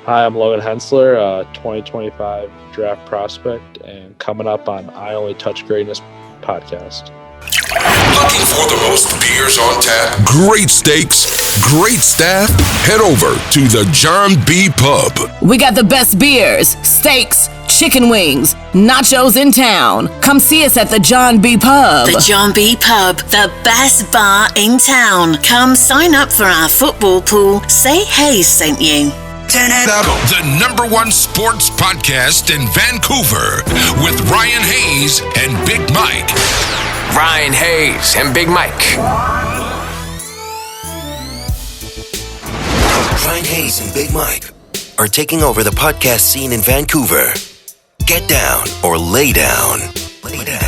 Hi, I'm Logan Hensler, 2025 draft prospect, and coming up on I Only Touch Greatness podcast. Looking for the most beers on tap? Great steaks, great staff? Head over to the John B. Pub. We got the best beers, steaks, chicken wings, nachos in town. Come see us at the John B. Pub. The John B. Pub, the best bar in town. Come sign up for our football pool. Say Hayes sent you. Turn it up. The number one sports podcast in Vancouver with Ryan Hayes and Big Mike. Ryan Hayes and Big Mike. Ryan Hayes and Big Mike are taking over the podcast scene in Vancouver. Get down or lay down. Lay down.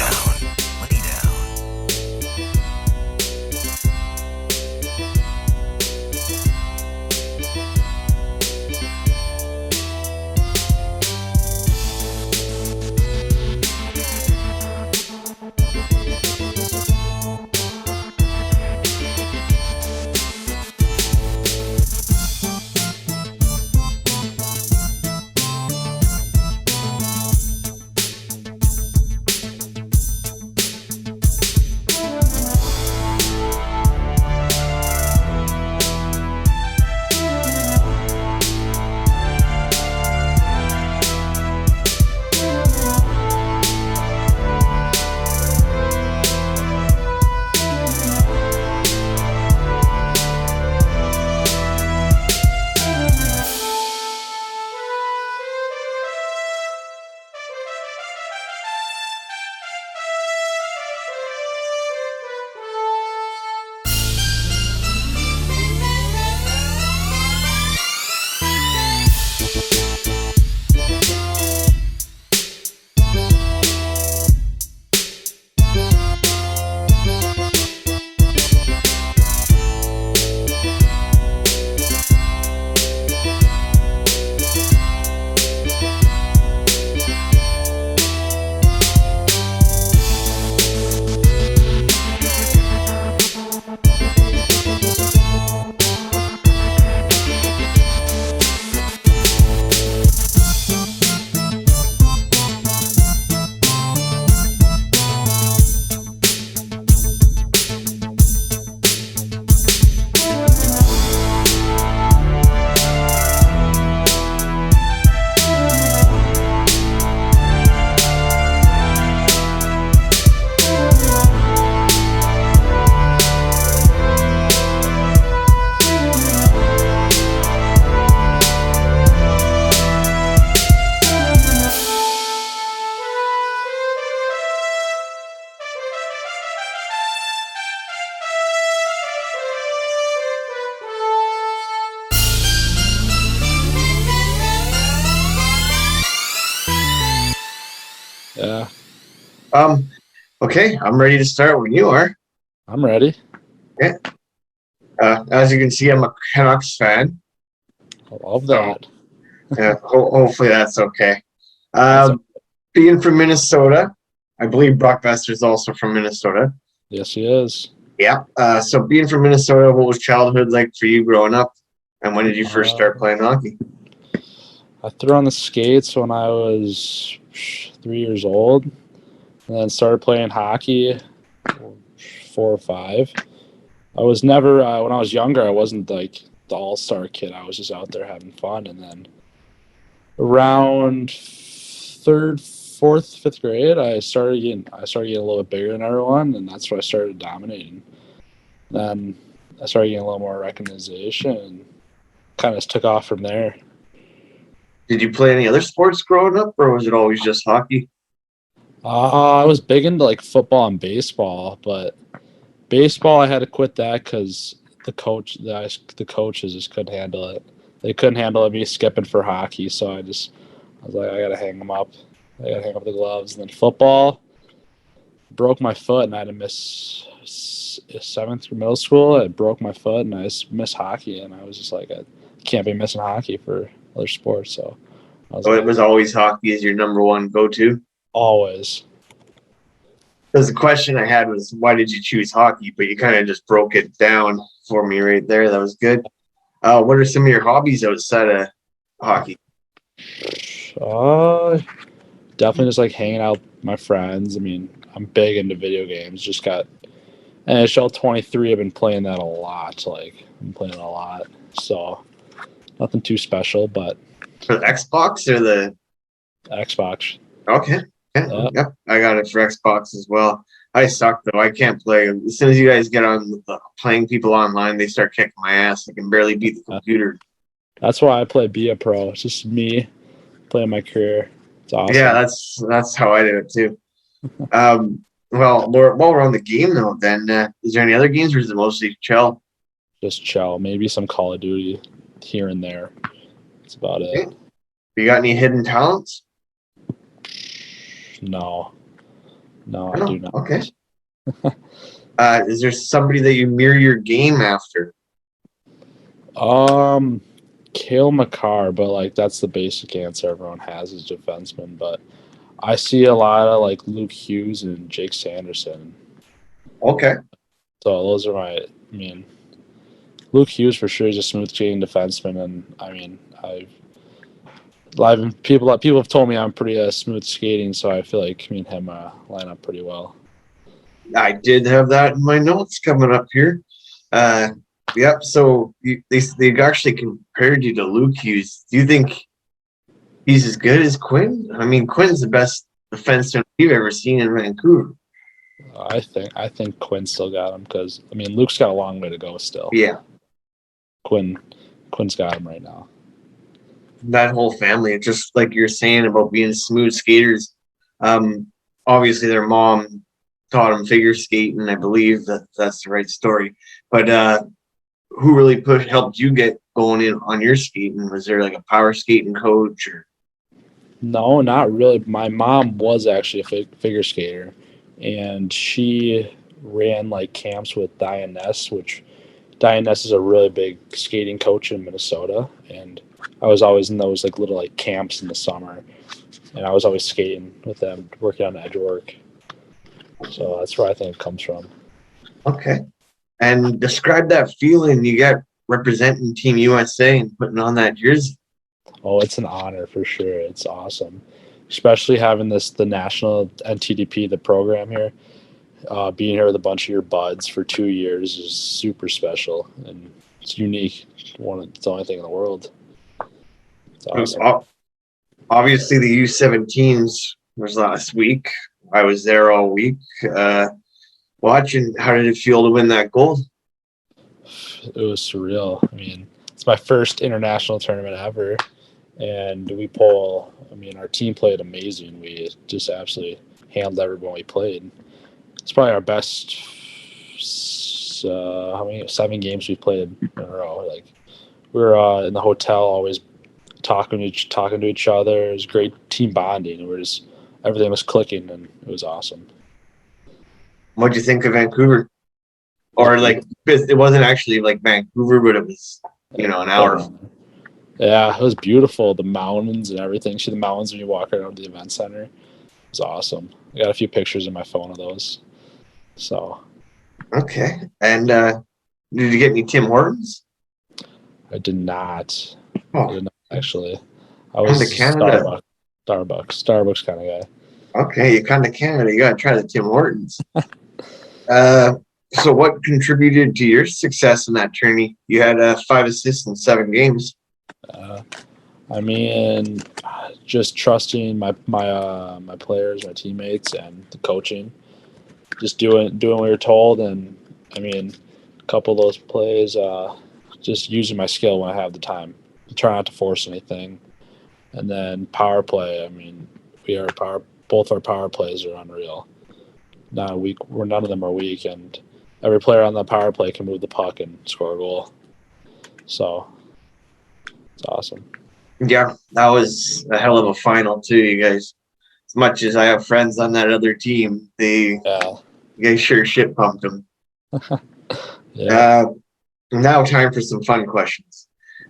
Yeah. Okay, I'm ready to start when you are. I'm ready. Yeah. As you can see, I'm a Canucks fan. I love that. Yeah, hopefully that's okay. Being from Minnesota, I believe Brock Besser's also from Minnesota. Yes, he is. Yeah. So being from Minnesota, what was childhood like for you growing up? And when did you first start playing hockey? I threw on the skates when I was 3 years old, and then started playing hockey 4 or 5. I was never, when I was younger, I wasn't like the all-star kid. I was just out there having fun. And then around 3rd, 4th, 5th grade, I started getting a little bit bigger than everyone, and that's where I started dominating. Then I started getting a little more recognition, and kind of just took off from there. Did you play any other sports growing up, or was it always just hockey? I was big into like football and baseball, but baseball I had to quit that because the coaches just couldn't handle it. They couldn't handle me skipping for hockey, so I was like, I gotta hang them up. I gotta hang up the gloves. And then football, broke my foot, and I had to miss 7th through middle school. I broke my foot, and I just missed hockey, and I was just like, I can't be missing hockey for other sports. So it was always hockey as your number one go-to? Always. Because the question I had was, why did you choose hockey? But you kind of just broke it down for me right there. That was good. What are some of your hobbies outside of hockey? Definitely just like hanging out with my friends. I mean, I'm big into video games. Just got NHL 23. I've been playing that a lot. Like, I'm playing it a lot. So, nothing too special, but For the Xbox or the Xbox. Okay. Yeah, Yeah. yep. I got it for Xbox as well. I suck though. I can't play. As soon as you guys get on playing people online, they start kicking my ass. I can barely beat the computer. That's why I play Be a Pro. It's just me playing my career. It's awesome. Yeah, that's how I do it too. Well, while we're on the game though, then is there any other games, or is it mostly chill? Just chill. Maybe some Call of Duty here and there. That's about it. You got any hidden talents? No, I do not. Okay. Is there somebody that you mirror your game after? Kale McCarr, but like that's the basic answer everyone has is defenseman. But I see a lot of like Luke Hughes and Jake Sanderson. Okay. So those are Luke Hughes for sure is a smooth skating defenseman, and people have told me I'm pretty smooth skating, so I feel like me and him line up pretty well. I did have that in my notes coming up here. Yep. So they actually compared you to Luke Hughes. Do you think he's as good as Quinn? I mean, Quinn's the best defenseman we've ever seen in Vancouver. I think Quinn still got him because Luke's got a long way to go still. Yeah. Quinn's got him right now. That whole family, just like you're saying about being smooth skaters. Obviously, their mom taught them figure skating. I believe that's the right story. But who really helped you get going in on your skating? Was there like a power skating coach or? No, not really. My mom was actually a figure skater, and she ran like camps with Diane Ness, which Diane Ness is a really big skating coach in Minnesota, and I was always in those like little like camps in the summer, and I was always skating with them, working on edge work. So that's where I think it comes from. Okay. And describe that feeling you get representing Team USA and putting on that jersey. Oh, it's an honor for sure. It's awesome, especially having the national NTDP, the program here. Being here with a bunch of your buds for 2 years is super special, and it's unique. It's the only thing in the world. It's awesome. Obviously, the U17s was last week. I was there all week watching. How did it feel to win that gold? It was surreal. It's my first international tournament ever, and our team played amazing. We just absolutely handled everyone we played. It's probably our best 7 games we've played in a row. Like, we were in the hotel always talking to each other. It was great team bonding. Everything was clicking, and it was awesome. What'd you think of Vancouver? Or like, it wasn't actually like Vancouver, but it was an hour. Yeah, it was beautiful. The mountains and everything. See the mountains when you walk around the event center. It was awesome. I got a few pictures in my phone of those. So. Okay. And did you get any Tim Hortons? I did not. Oh. I did not actually. I was a Starbucks kind of guy. Okay, you're kind of Canada. You got to try the Tim Hortons. So what contributed to your success in that tourney? You had 5 assists in 7 games. Just trusting my players, my teammates, and the coaching. Just doing what we were told, and a couple of those plays, just using my skill when I have the time. Try not to force anything, and then power play. Both our power plays are unreal. Not a weak. None of them are weak, and every player on the power play can move the puck and score a goal. So it's awesome. Yeah, that was a hell of a final too, you guys. As much as I have friends on that other team, you guys sure shit pumped them. Yeah. Now time for some fun questions.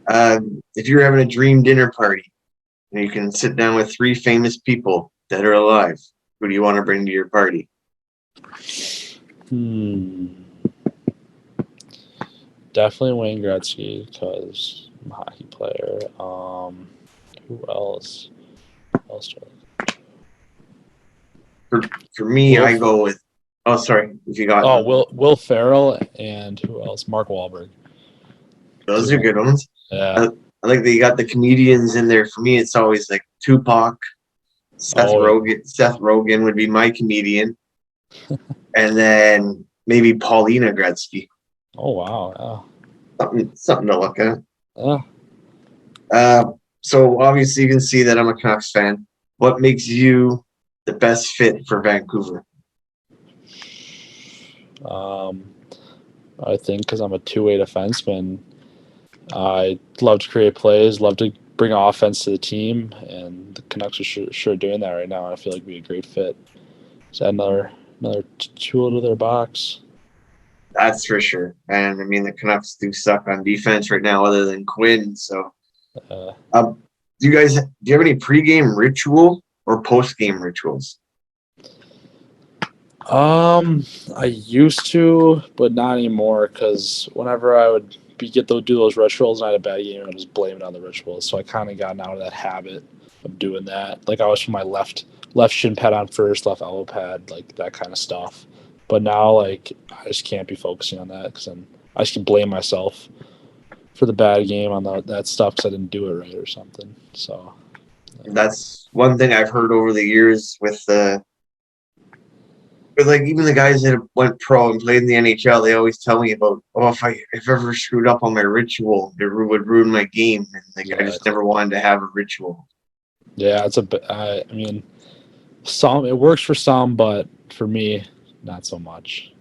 If you're having a dream dinner party and you can sit down with 3 famous people that are alive, who do you want to bring to your party? Definitely Wayne Gretzky, because I'm a hockey player. Who else? Who else do I like? For me, I go with. Oh, sorry. If you got. Oh, Will Ferrell and who else? Mark Wahlberg. Those are good ones. Yeah. I like that you got the comedians in there. For me, it's always like Tupac, Seth Rogen. Yeah. Seth Rogen would be my comedian, and then maybe Paulina Gretzky. Oh wow! Yeah. Something to look at. Yeah. So obviously you can see that I'm a Canucks fan. What makes you the best fit for Vancouver? I think because I'm a two-way defenseman, I love to create plays, love to bring offense to the team, and the Canucks are sure doing that right now. I feel like it'd be a great fit. Is that another tool to their box? That's for sure. And I mean, the Canucks do suck on defense right now, other than Quinn. So, do you have any pregame ritual or postgame rituals? I used to, but not anymore. Because whenever I would do those rituals and I had a bad game, I would just blame it on the rituals. So I kind of gotten out of that habit of doing that. Like I was from my left shin pad on first, left elbow pad, like that kind of stuff. But now, like, I just can't be focusing on that because I just can blame myself for the bad game on that stuff because I didn't do it right or something. So that's one thing I've heard over the years with like even the guys that went pro and played in the NHL. They always tell me about, if I ever screwed up on my ritual, it would ruin my game. And like I just never wanted to have a ritual. Yeah, I mean, it works for some, but for me, not so much.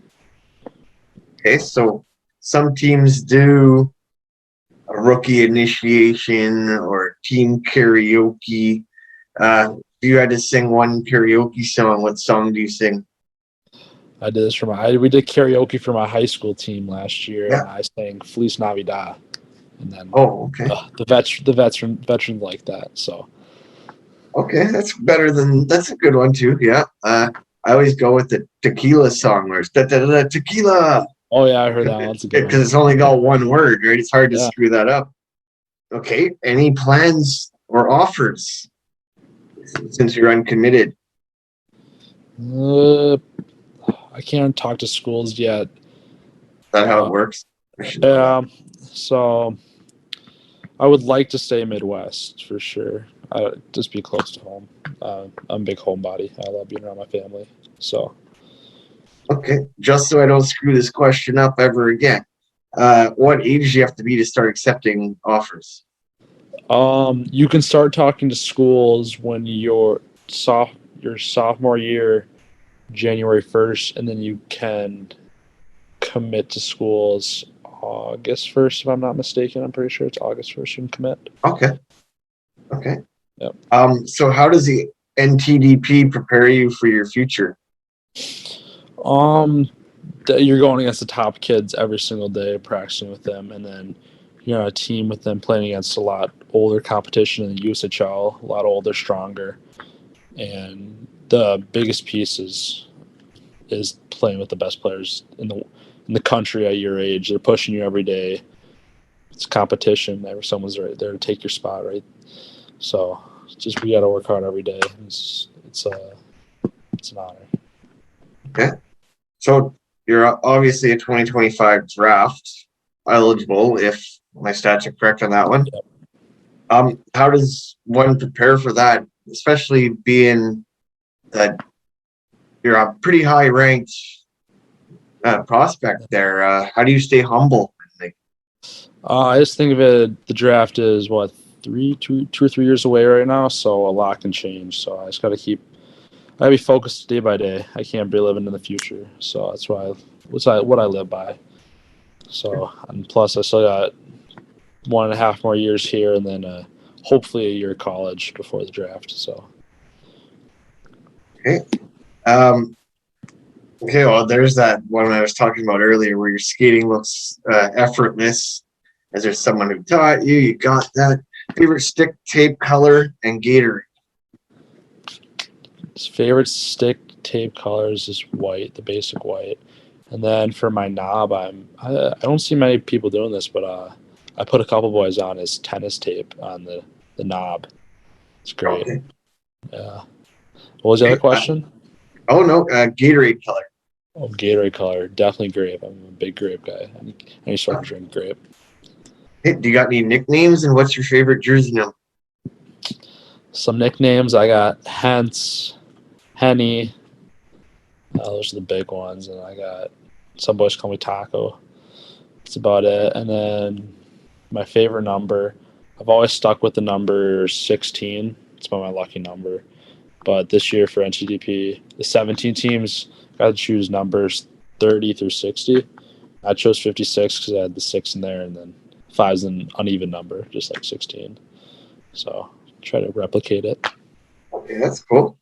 Okay, so some teams do a rookie initiation or team karaoke. If you had to sing one karaoke song, what song do you sing? I did this we did karaoke for my high school team last year, yeah. And I sang Feliz Navidad, and then okay, the veteran like that. So okay, that's a good one too. Yeah, I always go with the tequila song where it's tequila. Oh yeah, I heard that one. That's a good one. Because it's only got one word, right? It's hard to screw that up. Okay, any plans or offers since you're uncommitted? I can't talk to schools yet. Is that how it works? So I would like to stay Midwest for sure. Just be close to home. I'm a big homebody. I love being around my family. So. Okay, just so I don't screw this question up ever again, what age do you have to be to start accepting offers? You can start talking to schools when your sophomore year, January 1st, and then you can commit to schools August 1st, if I'm not mistaken. I'm pretty sure it's August 1st you can commit. Okay. Yep. So how does the NTDP prepare you for your future? You're going against the top kids every single day, practicing with them, and then you're on a team with them playing against a lot older competition in the USHL, a lot older, stronger. And the biggest piece is playing with the best players in the country at your age. They're pushing you every day. It's competition. Someone's right there to take your spot, right? So we got to work hard every day. It's an honor. Okay. So you're obviously a 2025 draft eligible, if my stats are correct on that one. Yep. How does one prepare for that, especially being that you're a pretty high ranked prospect there? How do you stay humble? I just think of it, the draft is what, 2 or 3 years away right now, so a lot can change. So I just got to be focused day by day. I can't be living in the future, so that's what I live by. So, and plus I still got 1.5 more years here, and then hopefully a year of college before the draft. So. Okay. Okay. Well, there's that one I was talking about earlier, where your skating looks effortless. Is there someone who taught you? You got that? Favorite stick tape color and Gatorade? His favorite stick tape colors is white, the basic white. And then for my knob, I don't see many people doing this, but I put a couple boys on his tennis tape on the knob. It's great. Okay. Yeah. What was the other question? Gatorade color. Oh, Gatorade color. Definitely grape. I'm a big grape guy. Any sort of drink grape. Hey, do you got any nicknames, and what's your favorite jersey number? Some nicknames. I got Hence, Henny. Those are the big ones. And I got some boys call me Taco. That's about it. And then my favorite number, I've always stuck with the number 16. It's my lucky number. But this year for NTDP, the 17 teams got to choose numbers 30 through 60. I chose 56 because I had the 6 in there, and then 5 is an uneven number, just like 16. So try to replicate it. Okay, that's cool.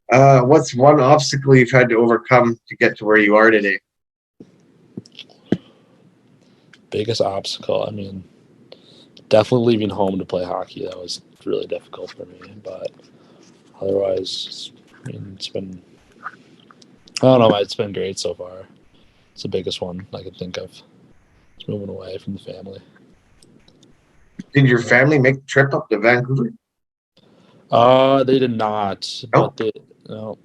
What's one obstacle you've had to overcome to get to where you are today? Biggest obstacle, I mean, definitely leaving home to play hockey. That was really difficult for me, but otherwise, I mean, it's been, I don't know, it's been great so far. It's the biggest one I can think of. It's moving away from the family. Did your family make the trip up to Vancouver? They did not, but no.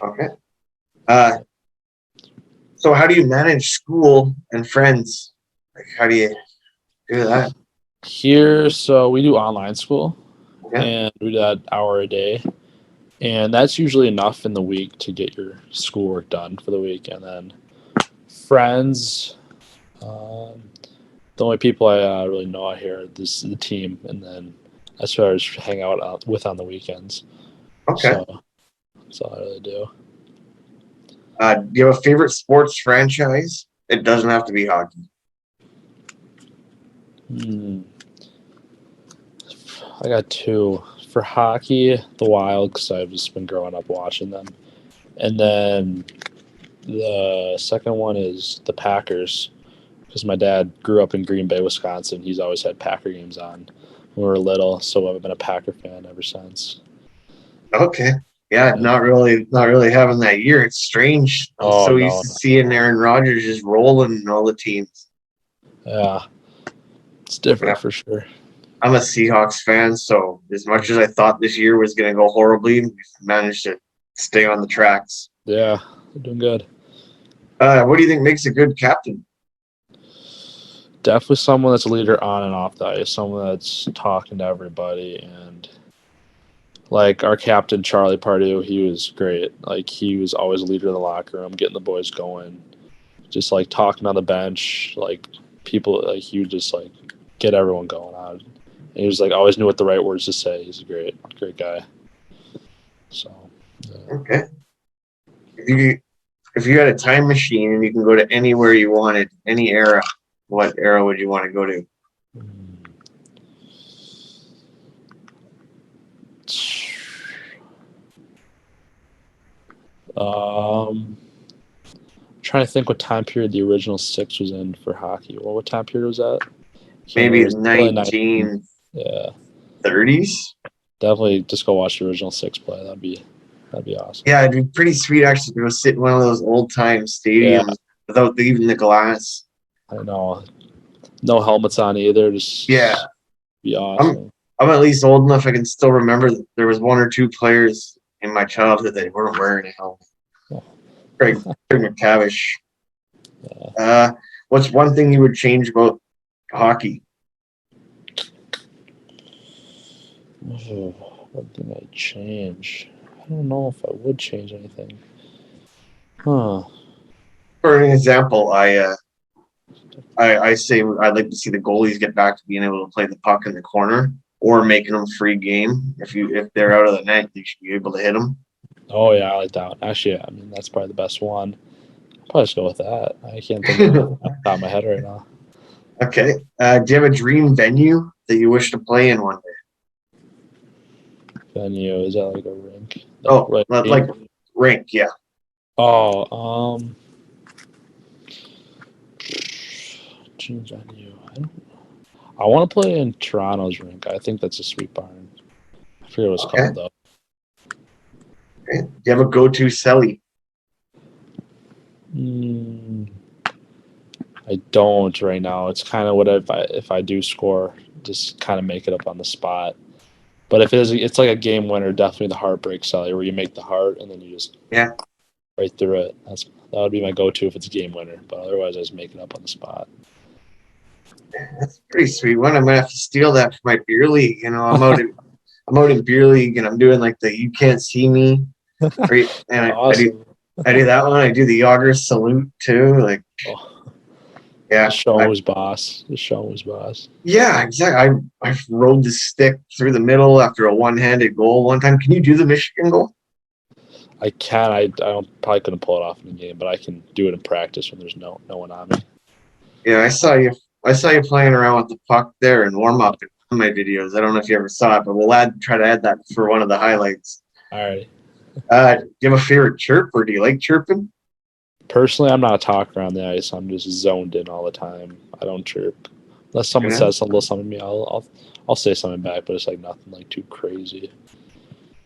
Okay. So how do you manage school and friends? Like, how do you do that? Here, so we do online school, Okay. and we do that hour a day. And that's usually enough in the week to get your schoolwork done for the week. And then friends, the only people I really know out here is the team. And then that's who I just hang out with on the weekends. Okay. So that's all I really do. Do you have a favorite sports franchise? It doesn't have to be hockey. I got 2. For hockey, the Wild, because I've just been growing up watching them. And then the second one is the Packers, because my dad grew up in Green Bay, Wisconsin. He's always had Packer games on when we were little, so I've been a Packer fan ever since. Okay. Yeah, not really having that year. It's strange. I'm used to seeing Aaron Rodgers just rolling all the teams. Yeah, it's different for sure. I'm a Seahawks fan, so as much as I thought this year was going to go horribly, we've managed to stay on the tracks. Yeah, they're doing good. What do you think makes a good captain? Definitely someone that's a leader on and off the ice, someone that's talking to everybody. And like our captain, Charlie Pardue, he was great. Like he was always a leader in the locker room, getting the boys going, just like talking on the bench, like people, like he would just like get everyone going on. And he was like always knew what the right words to say. He's a great guy. So yeah. Okay. If you had a time machine and you can go to anywhere you wanted, any era, what era would you want to go to? Trying to think what time period the original 6 was in for hockey. Well, what time period was that? Maybe 1930s. Yeah. Definitely just go watch the original 6 play. That'd be awesome. Yeah, it'd be pretty sweet actually to go sit in one of those old time stadiums without even the glass. I know. No helmets on either. Just be awesome. I'm at least old enough I can still remember that there was 1 or 2 players in my childhood that weren't wearing a helmet. Craig McTavish. Yeah. What's one thing you would change about hockey? What thing I'd change? I don't know if I would change anything. For an example, I say I'd like to see the goalies get back to being able to play the puck in the corner or making them free game. If they're out of the net, they should be able to hit them. Oh yeah, I like that one. Actually, I mean that's probably the best one. I'll probably just go with that. I can't think of it off the top of my head right now. Okay. Do you have a dream venue that you wish to play in one day? Venue, is that like a rink? Like rink, yeah. Oh, dream venue. I want to play in Toronto's rink. I think that's a sweet barn. I forget what it's called though. Okay. Do you have a go-to celly? I don't right now. It's kind of what if I do score, just kind of make it up on the spot. But if it's like a game winner, definitely the heartbreak celly where you make the heart and then you just right through it. That would be my go-to if it's a game winner. But otherwise, I just make it up on the spot. That's a pretty sweet one. I'm gonna have to steal that for my beer league. You know, I'm out in beer league and I'm doing like the "You Can't See Me," right? And Awesome. I do that one. I do the Yager salute too. Like, yeah, The show was boss. Yeah, exactly. I rode the stick through the middle after a one-handed goal one time. Can you do the Michigan goal? I can. I probably couldn't pull it off in the game, but I can do it in practice when there's no one on me. Yeah, I saw you playing around with the puck there in warm up in my videos. I don't know if you ever saw it, but we'll try to add that for one of the highlights. All right. Do you have a favorite chirp, or do you like chirping? Personally, I'm not a talker on the ice. I'm just zoned in all the time. I don't chirp unless someone says a little something to me. I'll say something back, but it's like nothing like too crazy.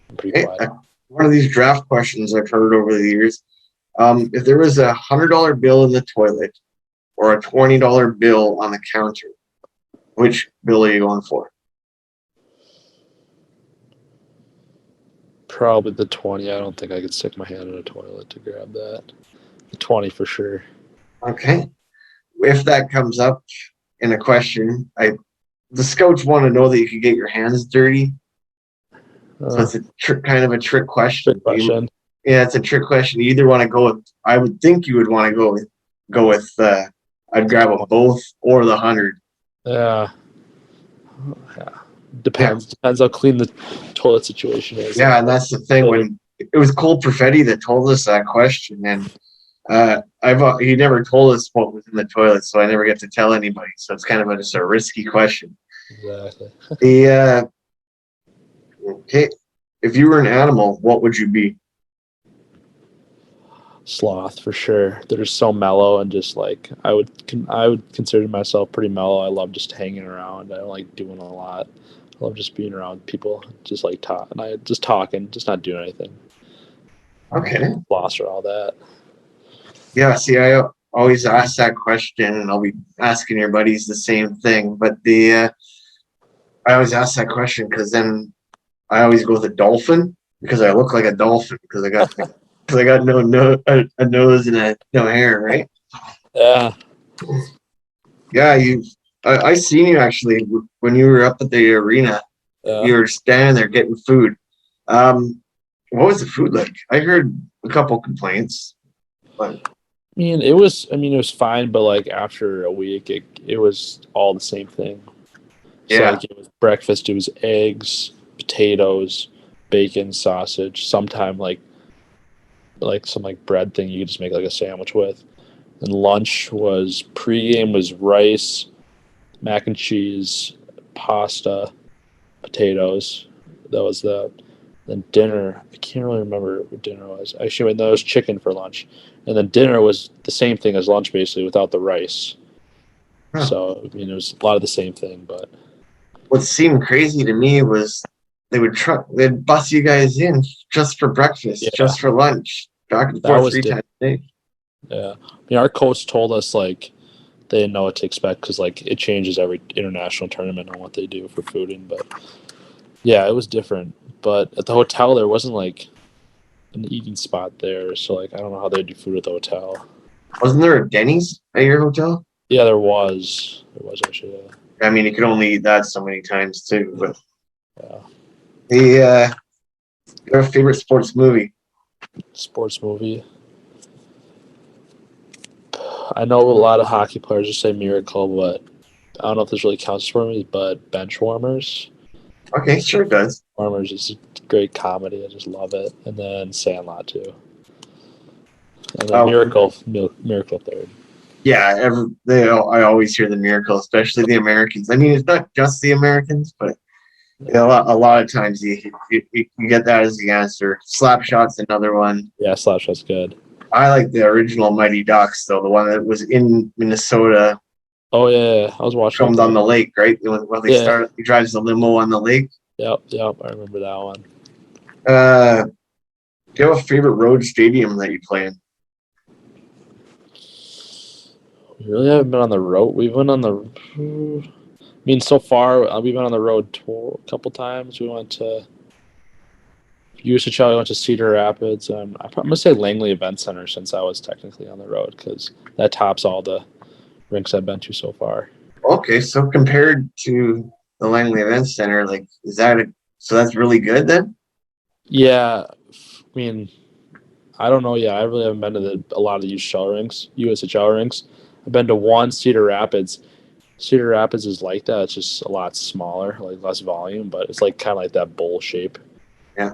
I'm pretty quiet. One of these draft questions I've heard over the years: if there was $100 bill in the toilet or a $20 bill on the counter, which bill are you going for? Probably the 20. I don't think I could stick my hand in a toilet to grab that. The 20 for sure. Okay. If that comes up in a question, the scouts want to know that you can get your hands dirty. So it's kind of a trick question. Trick question. Yeah, it's a trick question. You either want to go with, I would think you would want to go with I'd grab them both or the 100. Yeah. Depends how clean the toilet situation is. Yeah, and that's the thing. When it was Cole Perfetti that told us that question, and he never told us what was in the toilet, so I never get to tell anybody. So it's kind of just a risky question. Exactly. Okay, if you were an animal, what would you be? Sloth for sure. They're just so mellow and just like I would consider myself pretty mellow. I love just hanging around. I don't like doing a lot. I love just being around people, just like talking, just not doing anything. Okay. Lost or all that. Yeah. See, I always ask that question, and I'll be asking your buddies the same thing. But I always ask that question because then I always go with a dolphin because I look like a dolphin because I got a nose and no hair, right? Yeah. Yeah, I seen you actually when you were up at the arena. Yeah. You were standing there getting food. What was the food like? I heard a couple complaints, but it was fine, but like after a week, it was all the same thing. So yeah, like it was breakfast. It was eggs, potatoes, bacon, sausage. Sometime like some like bread thing you could just make like a sandwich with. And lunch was pregame was rice, mac and cheese, pasta, potatoes. That was the. Then dinner, I can't really remember what dinner was. Actually, that was chicken for lunch. And then dinner was the same thing as lunch, basically, without the rice. Huh. So, it was a lot of the same thing. But what seemed crazy to me was they'd bus you guys in just for breakfast, just for lunch, back and forth 3 times a day. Yeah. Our coach told us, like, they didn't know what to expect because, like, it changes every international tournament on what they do for fooding. But, yeah, it was different. But at the hotel, there wasn't, like, an eating spot there. So, like, I don't know how they do food at the hotel. Wasn't there a Denny's at your hotel? Yeah, there was. There was, actually, yeah. I mean, you could only eat that so many times, too. But yeah. Your favorite sports movie? Sports movie? I know a lot of hockey players just say Miracle, but I don't know if this really counts for me, but Benchwarmers. Okay, sure it does. Warmers is a great comedy. I just love it. And then Sandlot, too. And then Miracle third. Yeah, I always hear the Miracle, especially the Americans. I mean, it's not just the Americans, but a lot of times you get that as the answer. Slapshot's another one. Yeah, Slapshot's good. I like the original Mighty Ducks, though, the one that was in Minnesota. Oh, yeah. I was watching. Filmed on the lake, right? When they started, he drives the limo on the lake. Yep. I remember that one. Do you have a favorite road stadium that you play in? We really haven't been on the road. We've been on the. I mean, so far we've been on the road a couple times. We went to USHL. We went to Cedar Rapids. I'm gonna say Langley Event Center since I was technically on the road because that tops all the rinks I've been to so far. Okay, so compared to the Langley Event Center, like, so that's really good then? Yeah, I mean, I don't know. Yeah, I really haven't been to a lot of the USHL rinks. I've been to one, Cedar Rapids. Cedar Rapids is like that. It's just a lot smaller, like less volume, but it's like kind of like that bowl shape. Yeah.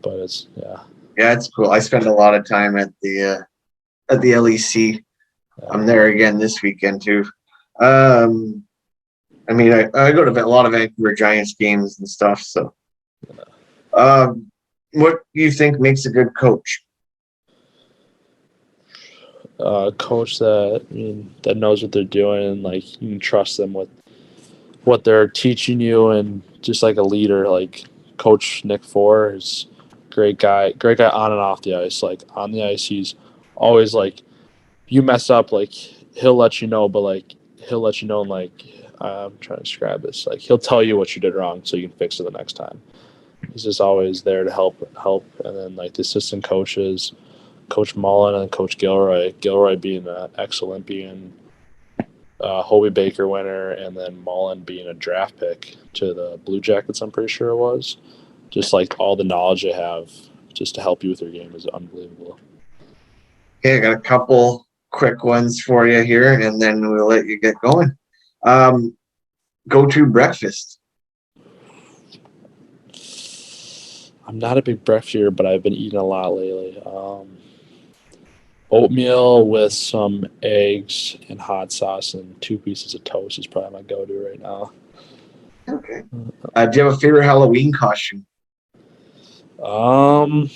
But it's yeah. Yeah, it's cool. I spend a lot of time at the LEC. I'm there again this weekend too. I mean, I go to a lot of Vancouver Giants games and stuff. So, what do you think makes a good coach? Coach that knows what they're doing, and like you can trust them with what they're teaching you, and just like a leader, like Coach Nick Four is great guy on and off the ice. Like on the ice, he's always like, you mess up, like he'll let you know, but like he'll let you know, and like I'm trying to describe this, like he'll tell you what you did wrong so you can fix it the next time. He's just always there to help, and then like the assistant coaches. Coach Mullen and Coach Gilroy. Gilroy being excellent, being a Hobie Baker winner, and then Mullen being a draft pick to the Blue Jackets, I'm pretty sure it was. Just like all the knowledge they have just to help you with your game is unbelievable. Okay, I got a couple quick ones for you here, and then we'll let you get going. Go-to breakfast. I'm not a big breakfast eater, but I've been eating a lot lately. Oatmeal with some eggs and hot sauce and 2 pieces of toast is probably my go-to right now. Okay. Do you have a favorite Halloween costume? I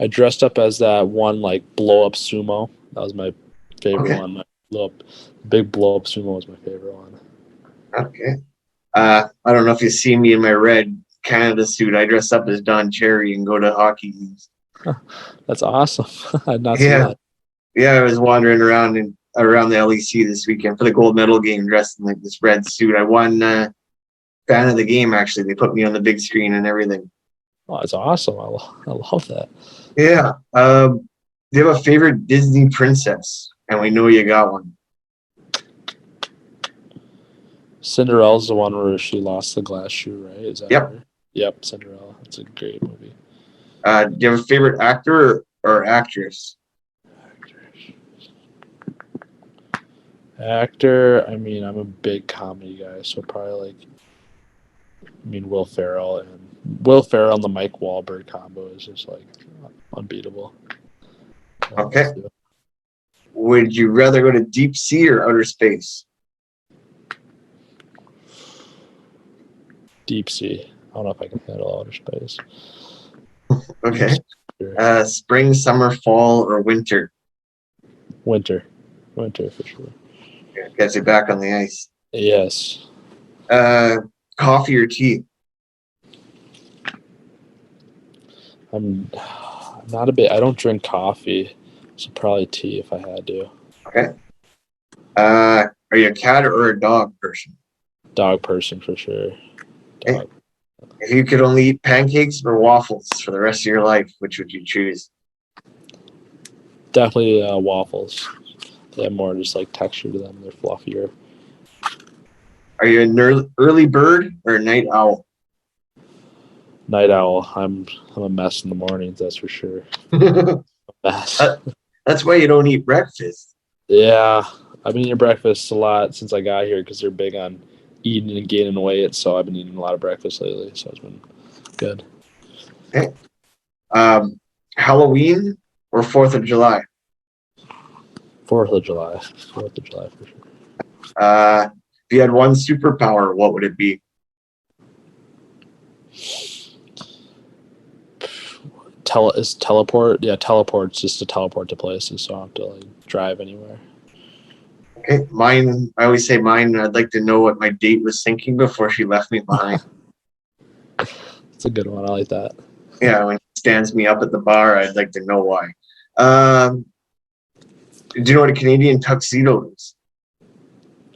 dressed up as that one like blow-up sumo. That was my favorite one. My big blow-up sumo was my favorite one. Okay. I don't know if you see me in my red Canada suit. I dress up as Don Cherry and go to hockey games. That's awesome. I'd not seen that. Yeah, I was wandering around the LEC this weekend for the gold medal game dressed in like this red suit. I won fan of the game, actually. They put me on the big screen and everything. Oh, that's awesome. I love that. Yeah. Do you have a favorite Disney princess? And we know you got one. Cinderella's the one where she lost the glass shoe, right? Is that her? Yep, Cinderella. That's a great movie. Do you have a favorite actor or actress? Actor, I mean, I'm a big comedy guy, so probably like, Will Ferrell and the Mike Wahlberg combo is just like unbeatable. Okay. Would you rather go to deep sea or outer space? Deep sea. I don't know if I can handle outer space. Okay. Spring, summer, fall, or winter? Winter for sure. Yeah, gets you back on the ice. Yes. Coffee or tea? I'm not a bit. I don't drink coffee, so probably tea if I had to. Okay. Are you a cat or a dog person? Dog person for sure. Dog. Hey, if you could only eat pancakes or waffles for the rest of your life, which would you choose? Definitely waffles. They have more just like texture to them. They're fluffier. Are you an early bird or a night owl? Night owl. I'm a mess in the mornings, that's for sure. That's why you don't eat breakfast. Yeah, I've been eating breakfast a lot since I got here because they're big on eating and gaining weight. So I've been eating a lot of breakfast lately. So it's been good. Okay. Halloween or 4th of July? 4th of July. 4th of July for sure. If you had one superpower, what would it be? Teleport. Yeah, teleport's just to teleport to places, so I don't have to like drive anywhere. Okay, mine. I always say mine. I'd like to know what my date was thinking before she left me behind. It's a good one. I like that. Yeah, when she stands me up at the bar, I'd like to know why. Do you know what a Canadian tuxedo is?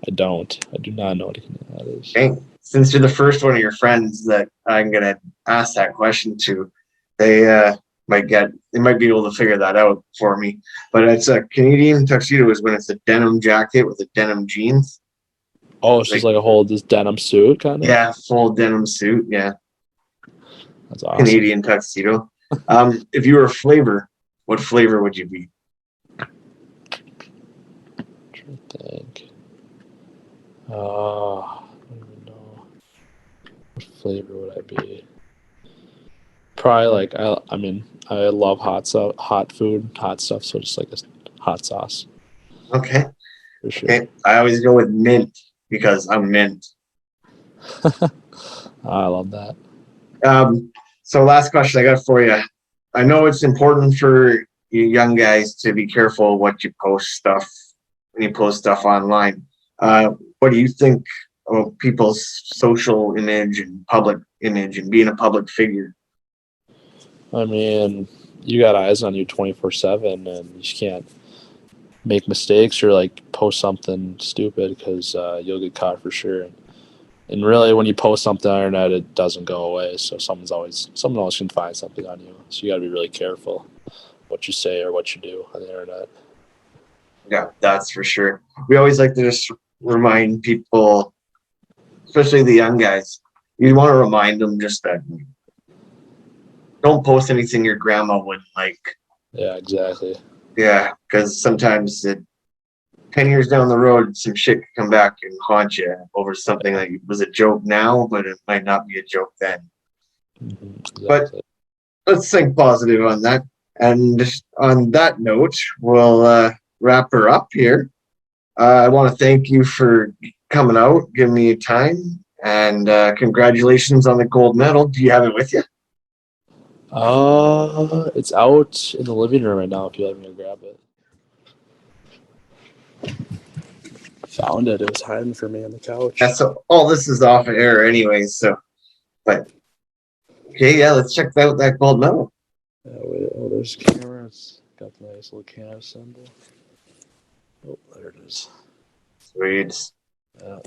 I don't. I do not know what that is. Okay. Since you're the first one of your friends that I'm gonna ask that question to, they might be able to figure that out for me. But it's a Canadian tuxedo is when it's a denim jacket with a denim jeans. Oh, it's just like a whole this denim suit kind of. Yeah, full denim suit. Yeah, That's awesome. Canadian tuxedo. If you were a flavor, what flavor would you be? I'm trying to think. I don't even know. What flavor would I be? Probably like I mean I love hot food, hot stuff. So just like a hot sauce Okay. for sure. Okay. I always go with mint because I'm mint. I love that. So last question I got for you. I know it's important for you young guys to be careful what you post when you post stuff online. What do you think of people's social image and public image and being a public figure? I mean, you got eyes on you 24/7, and you just can't make mistakes or like post something stupid because you'll get caught for sure. And really, when you post something on the internet, it doesn't go away. So someone else can find something on you. So you got to be really careful what you say or what you do on the internet. Yeah, that's for sure. We always like to just remind people, especially the young guys, you want to remind them just that don't post anything your grandma wouldn't like. Yeah, exactly. Yeah, because sometimes 10 years down the road, some shit could come back and haunt you over something that was a joke now, but it might not be a joke then. Exactly. But let's think positive on that. And on that note, we'll wrap her up here. I want to thank you for coming out, giving me your time, and congratulations on the gold medal. Do you have it with you? It's out in the living room right now if you let me grab it. Found it. It was hiding from me on the couch. Yeah, so all this is off air anyway, but okay, yeah, let's check out that gold medal. Yeah, wait, there's a camera. It's got the nice little camera symbol. Oh, there it is. Sweet. Yeah.